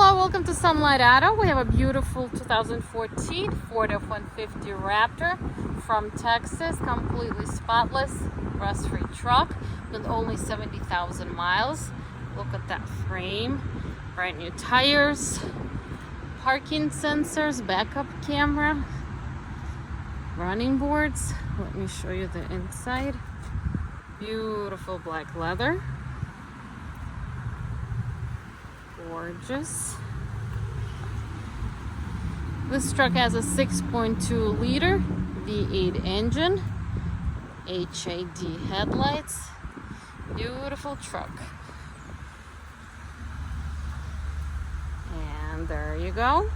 Hello, welcome to Sunlight Auto. We have a beautiful 2014 Ford F-150 Raptor from Texas, completely spotless, rust-free truck with only 70,000 miles. Look at that frame, brand new tires, parking sensors, backup camera, running boards. Let me show you the inside. Beautiful black leather. Gorgeous. This truck has a 6.2 liter V8 engine, HID headlights. Beautiful truck. And there you go.